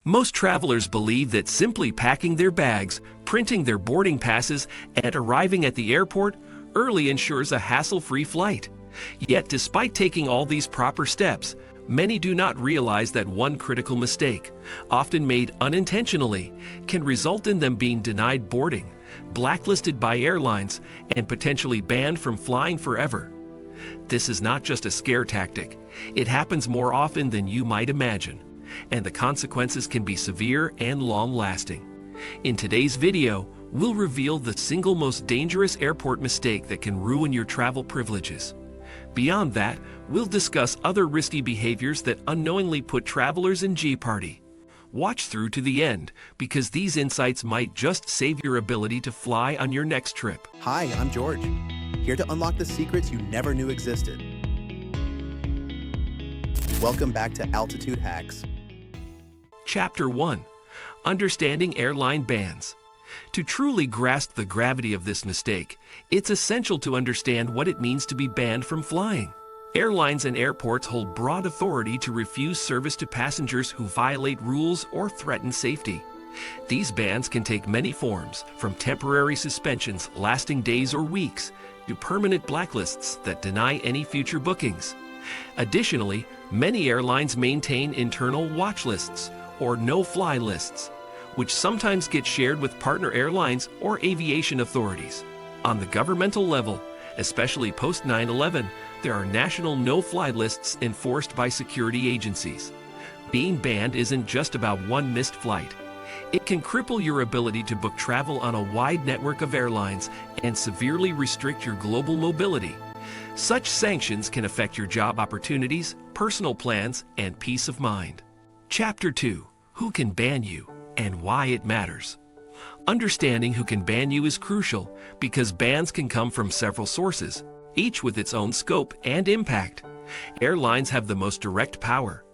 Most travelers believe that simply packing their bags, printing their boarding passes, and arriving at the airport early ensures a hassle-free flight. Yet, despite taking all these proper steps, many do not realize that one critical mistake, often made unintentionally, can result in them being denied boarding, blacklisted by airlines, and potentially banned from flying forever. This is not just a scare tactic. It happens more often than you might imagine, and the consequences can be severe and long-lasting. In today's video, we'll reveal the single most dangerous airport mistake that can ruin your travel privileges. Beyond that, we'll discuss other risky behaviors that unknowingly put travelers in jeopardy. Watch through to the end, because these insights might just save your ability to fly on your next trip. Hi, I'm George, here to unlock the secrets you never knew existed. Welcome back to Altitude Hacks. Chapter 1. Understanding Airline Bans. To truly grasp the gravity of this mistake, it's essential to understand what it means to be banned from flying. Airlines and airports hold broad authority to refuse service to passengers who violate rules or threaten safety. These bans can take many forms, from temporary suspensions lasting days or weeks to permanent blacklists that deny any future bookings. Additionally, many airlines maintain internal watch lists or no-fly lists, which sometimes get shared with partner airlines or aviation authorities. On the governmental level, especially post 9/11, there are national no-fly lists enforced by security agencies. Being banned isn't just about one missed flight. It can cripple your ability to book travel on a wide network of airlines and severely restrict your global mobility. Such sanctions can affect your job opportunities, personal plans, and peace of mind. Chapter 2. Who can ban you and why it matters. Understanding who can ban you is crucial because bans can come from several sources, each with its own scope and impact. Airlines have the most direct power.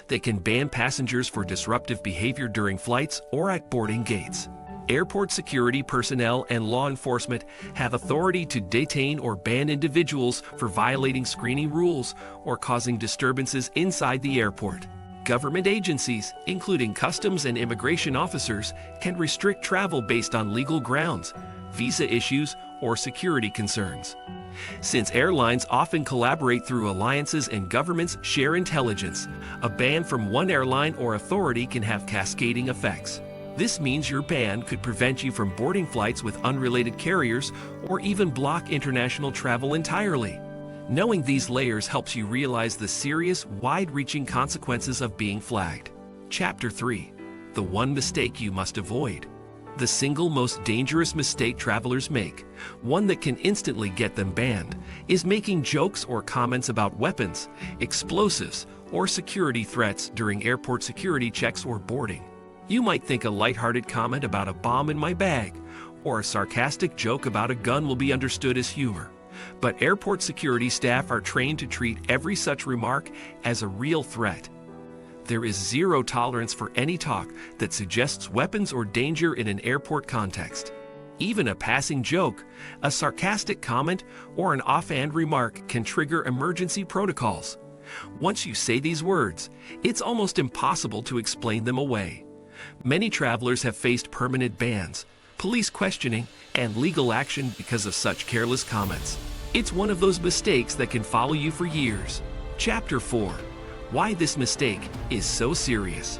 They can ban passengers for disruptive behavior during flights or at boarding gates. Airport security personnel and law enforcement have authority to detain or ban individuals for violating screening rules or causing disturbances inside the airport. Government agencies, including customs and immigration officers, can restrict travel based on legal grounds, visa issues, or security concerns. Since airlines often collaborate through alliances and governments share intelligence, a ban from one airline or authority can have cascading effects. This means your ban could prevent you from boarding flights with unrelated carriers or even block international travel entirely. Knowing these layers helps you realize the serious, wide-reaching consequences of being flagged. Chapter 3. The one mistake you must avoid. The single most dangerous mistake travelers make, one that can instantly get them banned, is making jokes or comments about weapons, explosives, or security threats during airport security checks or boarding. You might think a lighthearted comment about a bomb in my bag, or a sarcastic joke about a gun will be understood as humor. But airport security staff are trained to treat every such remark as a real threat. There is zero tolerance for any talk that suggests weapons or danger in an airport context. Even a passing joke, a sarcastic comment, or an offhand remark can trigger emergency protocols. Once you say these words, it's almost impossible to explain them away. Many travelers have faced permanent bans, police questioning, and legal action because of such careless comments. It's one of those mistakes that can follow you for years. Chapter 4. Why this mistake is so serious.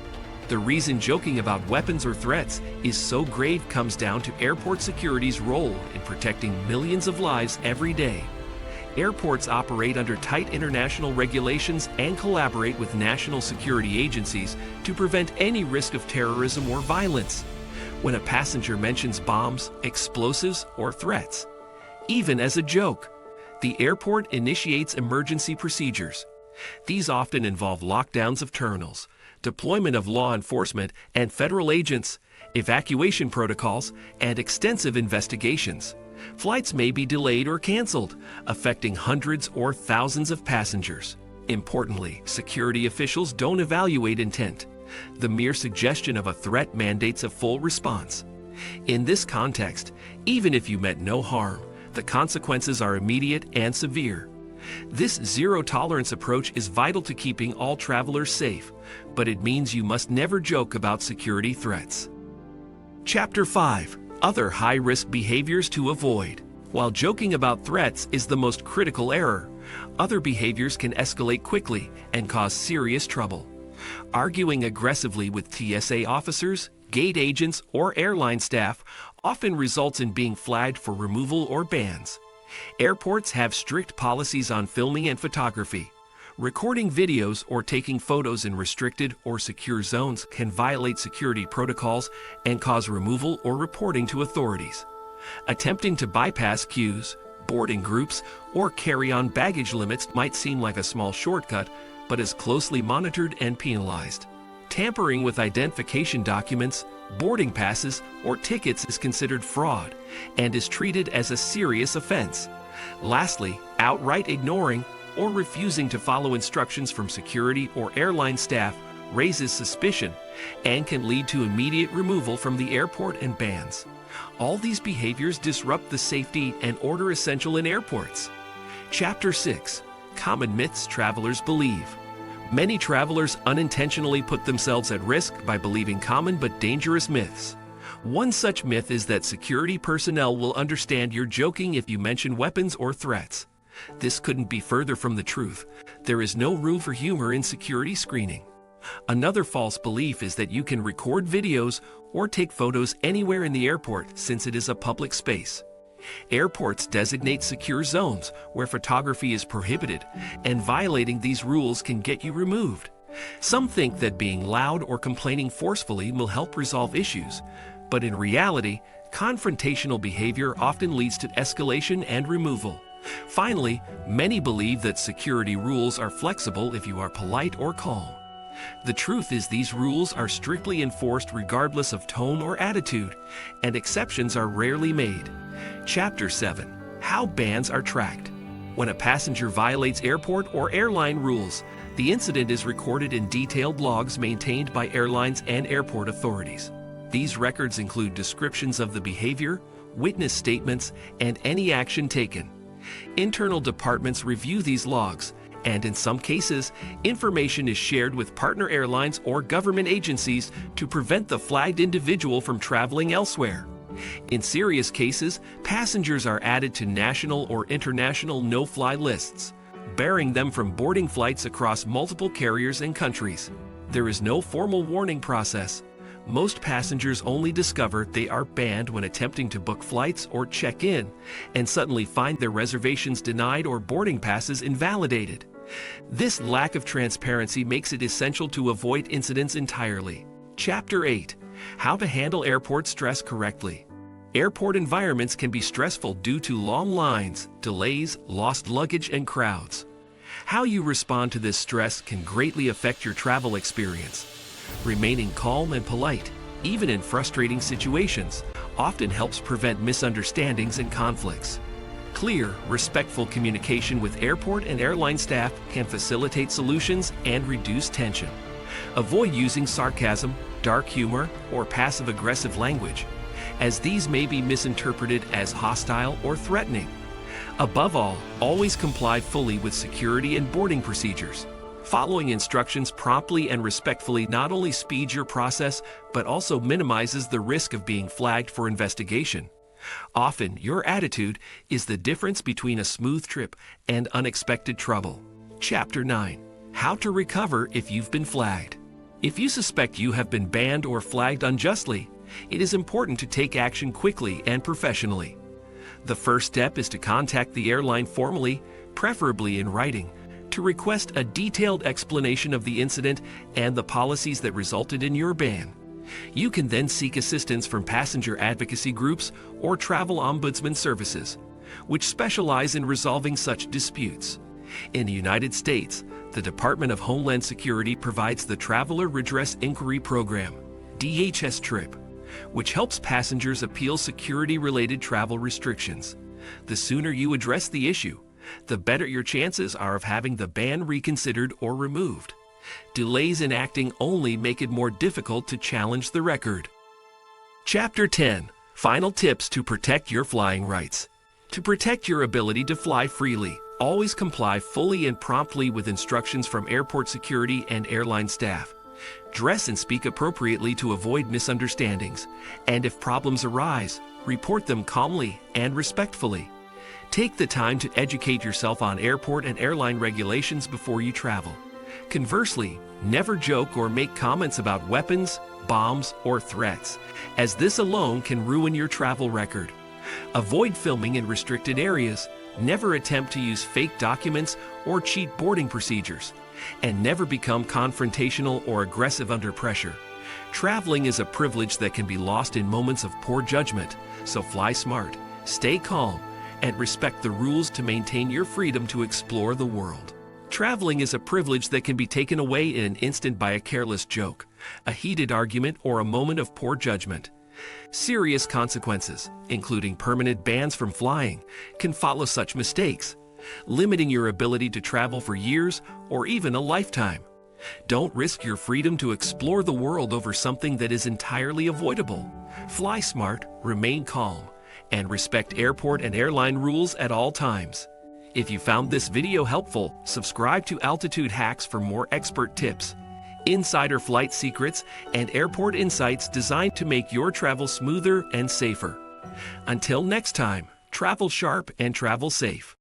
The reason joking about weapons or threats is so grave comes down to airport security's role in protecting millions of lives every day. Airports operate under tight international regulations and collaborate with national security agencies to prevent any risk of terrorism or violence. When a passenger mentions bombs, explosives, or threats, even as a joke, the airport initiates emergency procedures. These often involve lockdowns of terminals, deployment of law enforcement and federal agents, evacuation protocols, and extensive investigations. Flights may be delayed or canceled, affecting hundreds or thousands of passengers. Importantly, security officials don't evaluate intent. The mere suggestion of a threat mandates a full response. In this context, even if you meant no harm, the consequences are immediate and severe. This zero-tolerance approach is vital to keeping all travelers safe, but it means you must never joke about security threats. Chapter 5. Other high-risk behaviors to avoid. While joking about threats is the most critical error, other behaviors can escalate quickly and cause serious trouble. Arguing aggressively with TSA officers, gate agents, or airline staff often results in being flagged for removal or bans. Airports have strict policies on filming and photography. Recording videos or taking photos in restricted or secure zones can violate security protocols and cause removal or reporting to authorities. Attempting to bypass queues, boarding groups, or carry-on baggage limits might seem like a small shortcut, but is closely monitored and penalized. Tampering with identification documents, boarding passes, or tickets is considered fraud and is treated as a serious offense. Lastly, outright ignoring or refusing to follow instructions from security or airline staff raises suspicion and can lead to immediate removal from the airport and bans. All these behaviors disrupt the safety and order essential in airports. Chapter 6. Common myths travelers believe. Many travelers unintentionally put themselves at risk by believing common but dangerous myths. One such myth is that security personnel will understand you're joking if you mention weapons or threats. This couldn't be further from the truth. There is no room for humor in security screening. Another false belief is that you can record videos or take photos anywhere in the airport since it is a public space. Airports designate secure zones where photography is prohibited, and violating these rules can get you removed. Some think that being loud or complaining forcefully will help resolve issues, but in reality, confrontational behavior often leads to escalation and removal. Finally, many believe that security rules are flexible if you are polite or calm. The truth is these rules are strictly enforced regardless of tone or attitude, and exceptions are rarely made. Chapter 7. How bans are tracked. When a passenger violates airport or airline rules, the incident is recorded in detailed logs maintained by airlines and airport authorities. These records include descriptions of the behavior, witness statements, and any action taken. Internal departments review these logs, and in some cases, information is shared with partner airlines or government agencies to prevent the flagged individual from traveling elsewhere. In serious cases, passengers are added to national or international no-fly lists, barring them from boarding flights across multiple carriers and countries. There is no formal warning process. Most passengers only discover they are banned when attempting to book flights or check in, and suddenly find their reservations denied or boarding passes invalidated. This lack of transparency makes it essential to avoid incidents entirely. Chapter 8. How to handle airport stress correctly. Airport environments can be stressful due to long lines, delays, lost luggage, and crowds. How you respond to this stress can greatly affect your travel experience. Remaining calm and polite, even in frustrating situations, often helps prevent misunderstandings and conflicts. Clear, respectful communication with airport and airline staff can facilitate solutions and reduce tension. Avoid using sarcasm, dark humor, or passive-aggressive language, as these may be misinterpreted as hostile or threatening. Above all, always comply fully with security and boarding procedures. Following instructions promptly and respectfully not only speeds your process, but also minimizes the risk of being flagged for investigation. Often, your attitude is the difference between a smooth trip and unexpected trouble. Chapter 9. How to recover if you've been flagged. If you suspect you have been banned or flagged unjustly, it is important to take action quickly and professionally. The first step is to contact the airline formally, preferably in writing, to request a detailed explanation of the incident and the policies that resulted in your ban. You can then seek assistance from passenger advocacy groups or travel ombudsman services, which specialize in resolving such disputes. In the United States, the Department of Homeland Security provides the Traveler Redress Inquiry Program, DHS TRIP, which helps passengers appeal security-related travel restrictions. The sooner you address the issue, the better your chances are of having the ban reconsidered or removed. Delays in acting only make it more difficult to challenge the record. Chapter 10. Final tips to protect your flying rights. To protect your ability to fly freely, Always comply fully and promptly with instructions from airport security and airline staff. Dress and speak appropriately to avoid misunderstandings, and if problems arise, report them calmly and respectfully. Take the time to educate yourself on airport and airline regulations before you travel. Conversely, never joke or make comments about weapons, bombs, or threats, as this alone can ruin your travel record. Avoid filming in restricted areas. Never attempt to use fake documents or cheat boarding procedures, and never become confrontational or aggressive under pressure. Traveling is a privilege that can be lost in moments of poor judgment, so fly smart, stay calm, and respect the rules to maintain your freedom to explore the world. Traveling is a privilege that can be taken away in an instant by a careless joke, a heated argument, or a moment of poor judgment. Serious consequences, including permanent bans from flying, can follow such mistakes, limiting your ability to travel for years or even a lifetime. Don't risk your freedom to explore the world over something that is entirely avoidable. Fly smart, remain calm, and respect airport and airline rules at all times. If you found this video helpful, subscribe to Altitude Hacks for more expert tips, insider flight secrets, and airport insights designed to make your travel smoother and safer. Until next time, travel sharp and travel safe.